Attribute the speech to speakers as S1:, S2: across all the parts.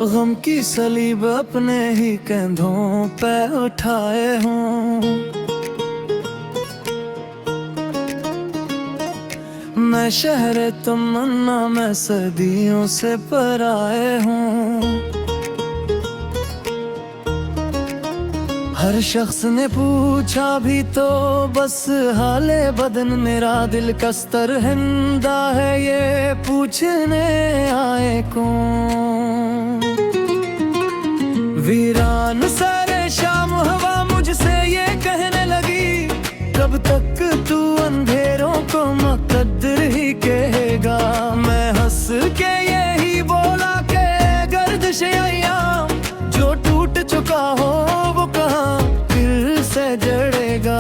S1: गम की सलीब अपने ही कंधों पे उठाए हूँ। मैं शहर तमन्ना में सदियों से पराए हूँ। हर शख्स ने पूछा भी तो बस हाले बदन मेरा दिल कस्तर हिंदा है, ये पूछने आए कौन। वीरान सारे शाम हवा मुझसे ये कहने लगी, कब तक तू अंधेरों को मुकद्दर ही कहेगा। मैं हंस के यही बोला के गर्दिश अय्याम जो टूट चुका हो वो कहाँ फिर से जड़ेगा।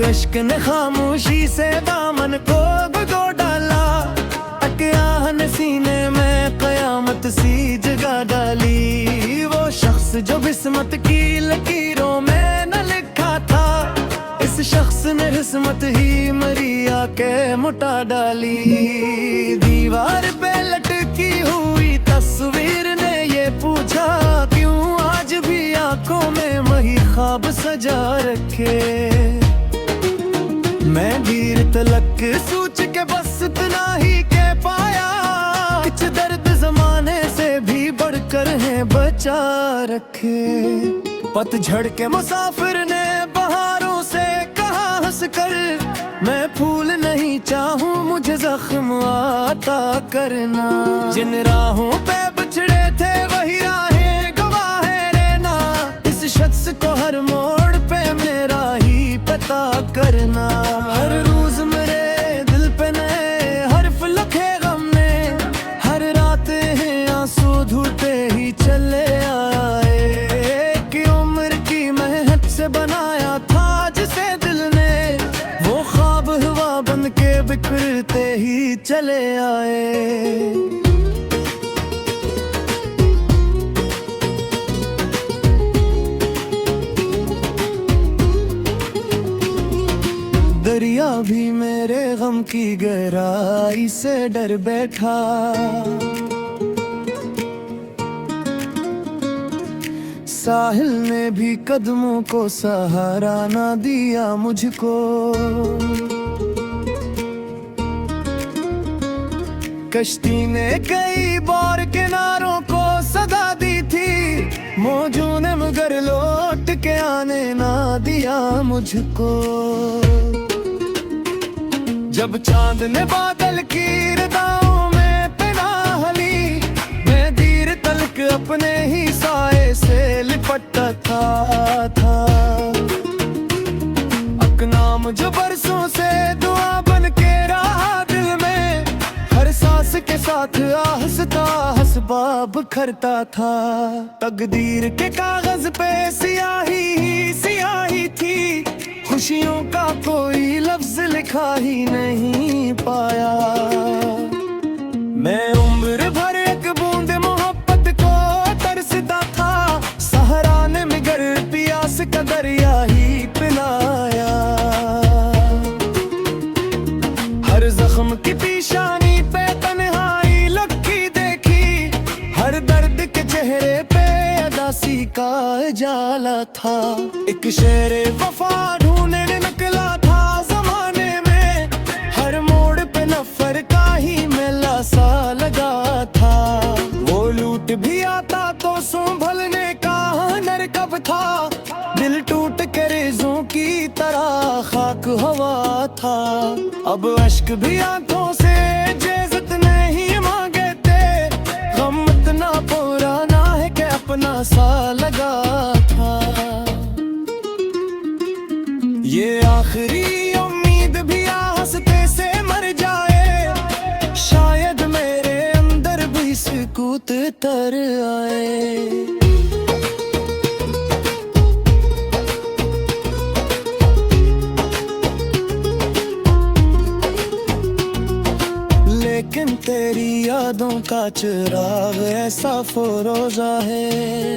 S1: अश्क ने खामोशी से दामन को भिगो डाला, अक्याहन सीने में कयामत सी जगा डाली। वो शख्स जो किस्मत की लकीरों में न लिखा था, इस शख्स ने किस्मत ही मरी आके मुटा डाली। दीवार पे लटकी हुई तस्वीर ने ये पूछा, क्यों आज भी आंखों में वही ख्वाब सजा रखे। मैं धीर तलक सोच के बस इतना ही कह पाया, कुछ दर्द जमाने से भी बढ़कर है बचा रखे। पतझड़ के मुसाफिर ने बहारों से कहा हंस कर, मैं फूल नहीं चाहूं मुझे जख्म आता करना। जिन राहों पे बिछड़े थे वही राहें गवाह रहना, इस शख्स को हर मोड़ पे मेरा ही पता करना। हर रोज मेरे दिल पे नए हर्फ लिखे गम ने, हर रात है आंसू धुलते ही चले आए। कि उम्र की मेहनत से बनाया था जिसे दिल ने, वो ख्वाब हवा बन के बिखरते ही चले आए। दरिया भी मेरे गम की गहराई से डर बैठा। साहिल ने भी कदमों को सहारा ना दिया मुझको। कश्ती ने कई बार किनारों को सदा दी थी, मौजों ने मगर लौट के आने ना दिया मुझको। जब चांद ने बादल की रदाओं में पनाह ली, मैं धीर तलक अपने ही साए से लिपटता था। अकनाम जो बरसों से दुआ बन के रहा दिल में, हर सांस के साथ आहिस्ता हसबाब खरता था। तकदीर के कागज पे सियाही ही सियाही थी, खुशियों का कोई लफ्ज लिखा ही नहीं पाया। मैं उम्र भर एक बूंद मोहब्बत को तरसता था, सहरा ने मगर प्यास का दरिया ही पिलाया। हर जख्म की पेशानी पे तन्हाई लगी देखी, हर दर्द के चेहरे पे अदासी का जाला था। एक शेर वफा ढूंढने निकला था जमाने में, हर मोड़ पे नफर का ही मेला सा लगा था। वो लूट भी आता तो संभलने का हुनर कब था, दिल टूट के रेज़ों की तरह खाक हवा था। अब अश्क भी आंखों से इजाजत नहीं मांगे थे, गम इतना पुराना है कि अपना सा लगा था। ये आखिरी उम्मीद भी हंसते से मर जाए, शायद मेरे अंदर भी सुकूत तर आए। लेकिन तेरी यादों का चिराग ऐसा फरोजा है,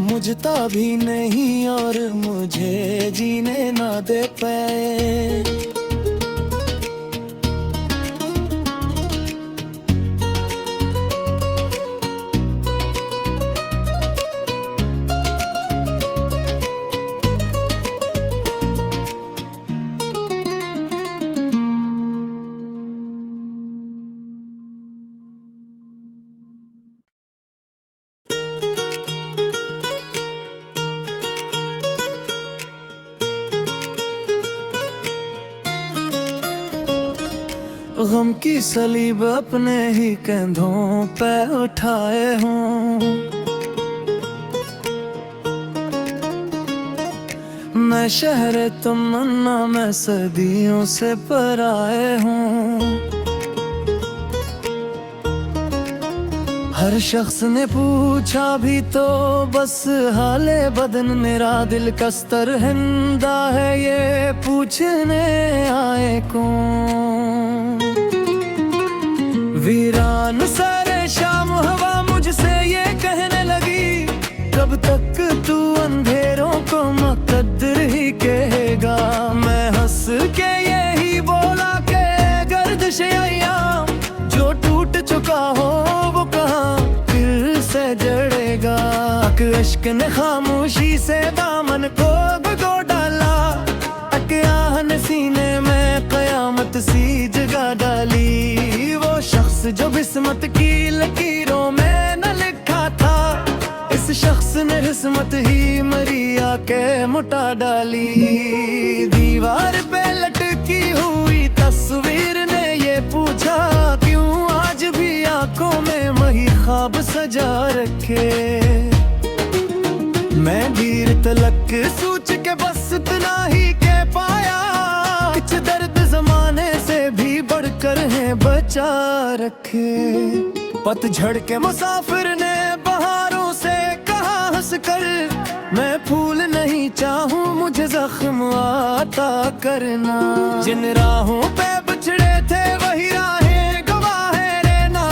S1: मुझता भी नहीं और मुझे जीने ना दे पाए। गम की सलीब अपने ही कंधों पे उठाए हूँ। मैं शहर तमन्ना में सदियों से पराए हूँ। हर शख्स ने पूछा भी तो बस हाले बदन मेरा दिल कस्तर हिंदा है, ये पूछने आए कौन। वीरान सारे शाम हवा मुझसे ये कहने लगी, कब तक तू अंधेरों को मुकद्दर ही कहेगा। मैं हंस के यही बोला के गर्दिश अय्याम जो टूट चुका हो वो कहाँ फिर से जड़ेगा। अश्क ने खामोशी से दामन को भिगो डाला, अक्याहन सीने में कयामत सी जगा डाली। वो शख्स जो किस्मत की लकीरों में न लिखा था, इस शख्स ने किस्मत ही मरिया के मुटा डाली। दीवार पे लटकी हुई तस्वीर ने ये पूछा, क्यों आज भी आंखों में वही ख्वाब सजा रखे। मैं धीर तलक सोच के बस इतना ही कह पाया, कुछ दर्द जमाने से भी बढ़कर है बचा रखे। पतझड़ के मुसाफिर ने बहारों से कहा हंस कर, मैं फूल नहीं चाहूं मुझे जख्म आता करना। जिन राहों पे बिछड़े थे वही राहें गवाह रहना,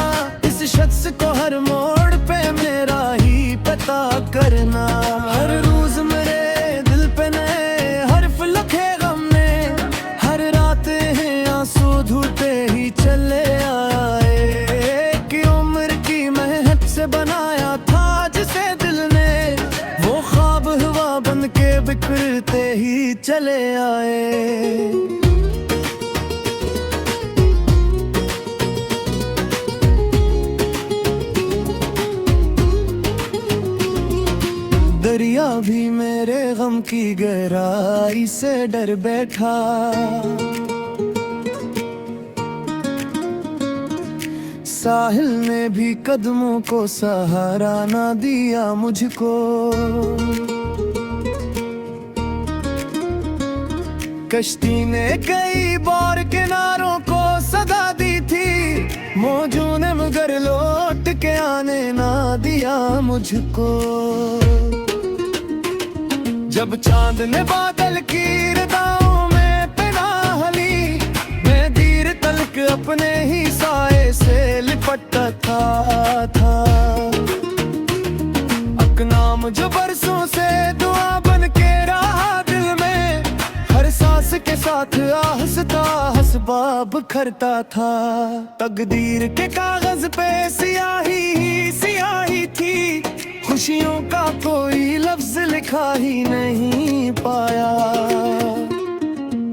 S1: इस शख्स को हर मोड़ पे मेरा ही पता करना। हर रोज मेरे दिल पे नए हर्फ लिखे गम ने, हर रात है आंसू धुलते ही चले आए। कि उम्र की मेहनत से बनाया था जिसे दिल ने, वो ख्वाब हवा बन के बिखरते ही चले आए। दरिया भी मेरे गम की गहराई से डर बैठा, साहिल ने भी कदमों को सहारा ना दिया मुझको। कश्ती ने कई बार किनारों को सदा दी थी, मौजों ने मगर लौट के आने ना दिया मुझको। जब चांद ने बादल की रदाओं में पनाह ली, मैं धीर तलक अपने ही साए से लिपटता था। अकनाम जो बरसों से दुआ बन के रहा दिल में, हर सांस के साथ आहस्ता हसबाब खरता था। तकदीर के कागज पे सियाही ही सियाही थी, खुशियों का कोई लफ्ज लिखा ही नहीं पाया।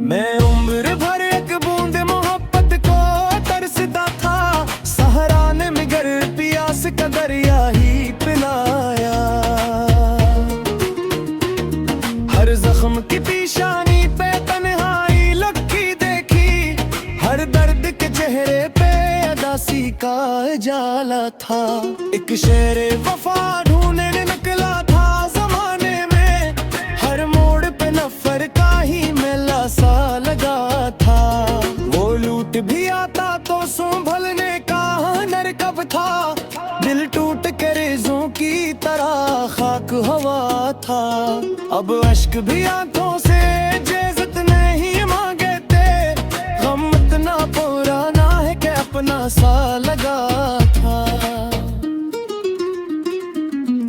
S1: मैं उम्र भर एक बूंद मोहब्बत को तरसता था, सहरा ने मगर प्यास का दरिया ही पिलाया। हर जख्म की पेशानी पे तन्हाई लगी देखी, हर दर्द के चेहरे पे अदासी का जाला था। एक शेर वफा ढूंढने निकला था जमाने में, हर मोड़ पे नफर का ही मेला सा लगा था। वो लूट भी आता तो संभलने का हुनर कब था, दिल टूट के रेज़ों की तरह खाक हवा था। अब अश्क भी आंखों से इजाजत नहीं मांगे थे, गम इतना पुराना है कि अपना सा लगा था।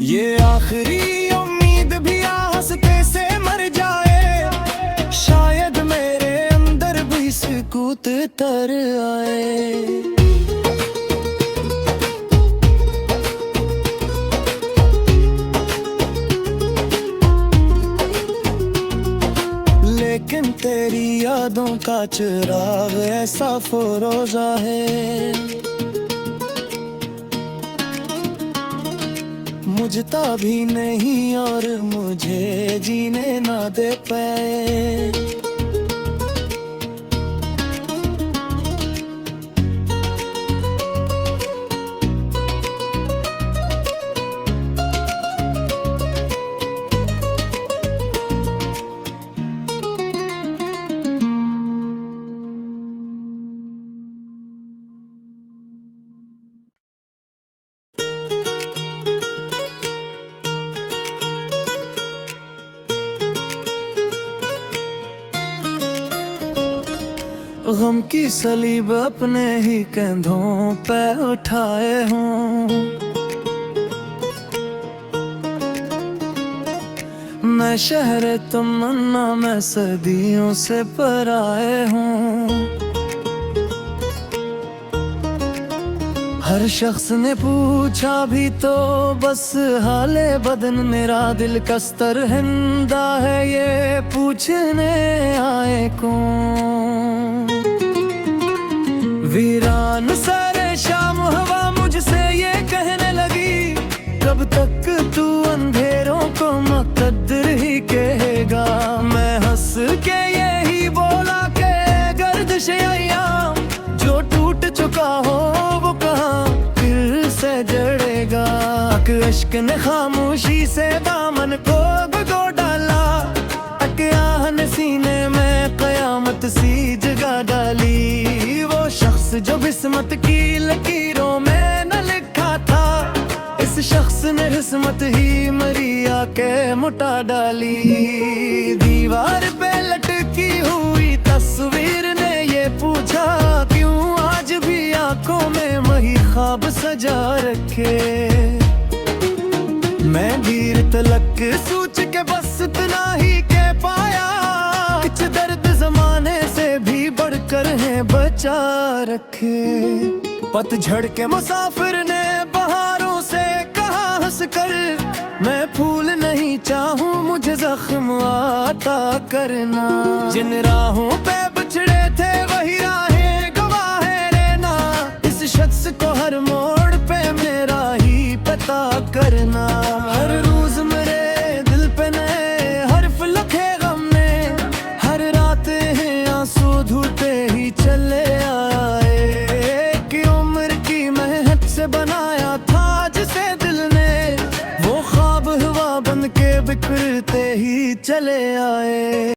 S1: ये आखिरी उम्मीद भी हंसते से मर जाए, शायद मेरे अंदर भी सुकूत तर आए। लेकिन तेरी यादों का चिराग ऐसा फरोजा है, मुझता भी नहीं और मुझे जीने ना दे पाए। गम की सलीब अपने ही कंधों पे उठाए हूँ। मैं शहर तमन्ना में सदियों से पराए हूँ। हर शख्स ने पूछा भी तो बस हाले बदन मेरा दिल कस्तर हिंदा है ये पूछने आए कौन। वीरान सारे शाम हवा मुझसे ये कहने लगी, कब तक तू अंधेरों को मुकद्दर ही कहेगा। मैं हंस के यही बोला के गर्दिश अय्याम जो टूट चुका हो वो कहाँ फिर से जड़ेगा। अश्क ने खामोशी से दामन को भिगो डाला, अक्याहन सीने में कयामत सी जगा डाली। वो शख्स जो किस्मत की लकीरों में न लिखा था, इस शख्स ने किस्मत ही मरिया के मुटा डाली। दीवार पे लटकी हुई तस्वीर ने ये पूछा, क्यों आज भी आंखों में वही ख्वाब सजा रखे। मैं धीर तलक सोच के बस इतना ही कह पाया, कुछ दर्द जमाने से भी बढ़कर है बचा रखे। पतझड़ के मुसाफिर ने बहारों से कहा हंस कर, मैं फूल नहीं चाहूं मुझे जख्म आता करना। जिन राहों पे बिछड़े थे वही राहें गवाह रहना, इस शख्स को हर मोड़ पे मेरा ही पता करना। हर रोज मेरे दिल पे नए हर्फ लिखे गम ने, हर रात है आंसू धुलते ही चले आए। कि उम्र की मेहनत से बनाया था जिसे दिल ने, वो ख्वाब हवा बन के बिखरते ही चले आए।